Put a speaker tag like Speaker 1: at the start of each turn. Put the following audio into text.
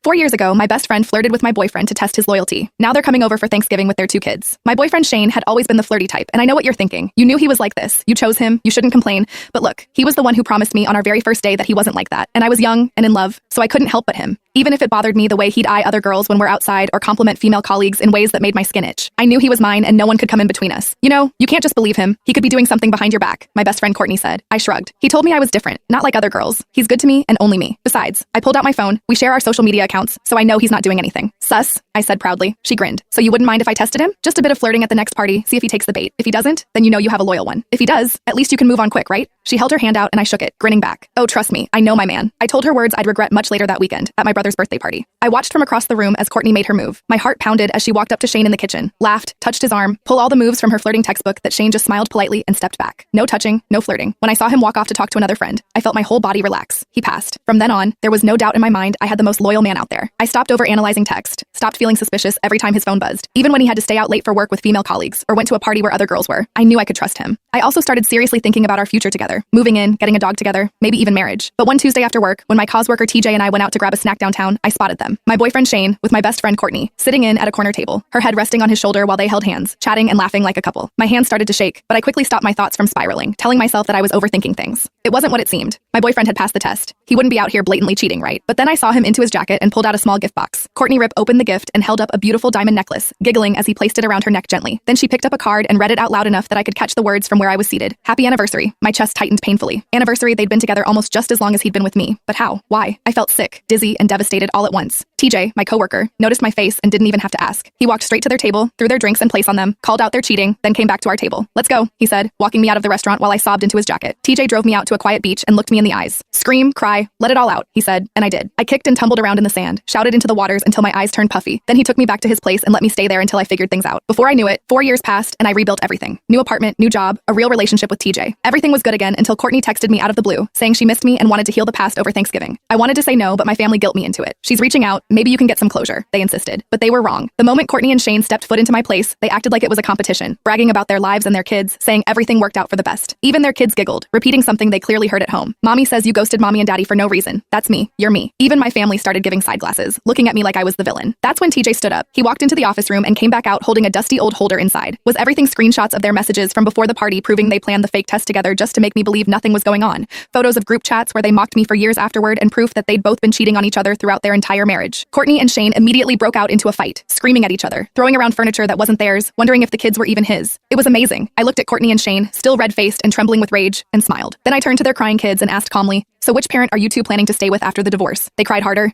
Speaker 1: 4 years ago, my best friend flirted with my boyfriend to test his loyalty. Now they're coming over for Thanksgiving with their 2 kids. My boyfriend Shane had always been the flirty type, and I know what you're thinking. You knew he was like this. You chose him. You shouldn't complain. But look, he was the one who promised me on our very first day that he wasn't like that. And I was young and in love, so I couldn't help but him. Even if it bothered me the way he'd eye other girls when we're outside or compliment female colleagues in ways that made my skin itch. I knew he was mine and no one could come in between us. You know, you can't just believe him. He could be doing something behind your back, my best friend Courtney said. I shrugged. He told me I was different, not like other girls. He's good to me and only me. Besides, I pulled out my phone. We share our social media accounts, so I know he's not doing anything. Sus, I said proudly. She grinned. So you wouldn't mind if I tested him? Just a bit of flirting at the next party, see if he takes the bait. If he doesn't, then you know you have a loyal one. If he does, at least you can move on quick, right? She held her hand out and I shook it, grinning back. Oh, trust me, I know my man. I told her words I'd regret much later that weekend, at my brother's birthday party. I watched from across the room as Courtney made her move. My heart pounded as she walked up to Shane in the kitchen, laughed, touched his arm, pulled all the moves from her flirting textbook that Shane just smiled politely and stepped back. No touching, no flirting. When I saw him walk off to talk to another friend, I felt my whole body relax. He passed. From then on, there was no doubt in my mind I had the most loyal man out there. I stopped overanalyzing text, stopped feeling suspicious every time his phone buzzed. Even when he had to stay out late for work with female colleagues, or went to a party where other girls were, I knew I could trust him. I also started seriously thinking about our future together, moving in, getting a dog together, maybe even marriage. But one Tuesday after work, when my cause worker TJ and I went out to grab a snack downtown, I spotted them. My boyfriend Shane, with my best friend Courtney, sitting in at a corner table, her head resting on his shoulder while they held hands, chatting and laughing like a couple. My hands started to shake, but I quickly stopped my thoughts from spiraling, telling myself that I was overthinking things. It wasn't what it seemed. My boyfriend had passed the test. He wouldn't be out here blatantly cheating, right? But then I saw him into his jacket and pulled out a small gift box. Courtney Rip opened the gift and held up a beautiful diamond necklace, giggling as he placed it around her neck gently. Then she picked up a card and read it out loud enough that I could catch the words from where I was seated. Happy anniversary. My chest tightened painfully. Anniversary, they'd been together almost just as long as he'd been with me. But how? Why? I felt sick, dizzy, and devastated all at once. TJ, my coworker, noticed my face and didn't even have to ask. He walked straight to their table, threw their drinks in place on them, called out their cheating, then came back to our table. Let's go, he said, walking me out of the restaurant while I sobbed into his jacket. TJ drove me out to a quiet beach and looked me in the eyes. Scream, cry, let it all out, he said, and I did. I kicked and tumbled around in the sand, shouted into the waters until my eyes turned puffy. Then he took me back to his place and let me stay there until I figured things out. Before I knew it, 4 years passed and I rebuilt everything. New apartment, new job, a real relationship with TJ. Everything was good again until Courtney texted me out of the blue, saying she missed me and wanted to heal the past over Thanksgiving. I wanted to say no, but my family guilt me into it. She's reaching out, maybe you can get some closure, they insisted. But they were wrong. The moment Courtney and Shane stepped foot into my place, they acted like it was a competition, bragging about their lives and their kids, saying everything worked out for the best. Even their kids giggled, repeating something they clearly heard at home. Mommy says you ghosted mommy and daddy for no reason. That's me. You're me. Even my family started giving side glasses, looking at me like I was the villain. That's when TJ stood up. He walked into the office room and came back out holding a dusty old holder inside. Was everything screenshots of their messages from before the party proving they planned the fake test together just to make me believe nothing was going on? Photos of group chats where they mocked me for years afterward and proof that they'd both been cheating on each other throughout their entire marriage. Courtney and Shane immediately broke out into a fight, screaming at each other, throwing around furniture that wasn't theirs, wondering if the kids were even his. It was amazing. I looked at Courtney and Shane, still red-faced and trembling with rage, and smiled. Then I turned to their crying kids and asked calmly, so which parent are you two planning to stay with after the divorce? They cried harder,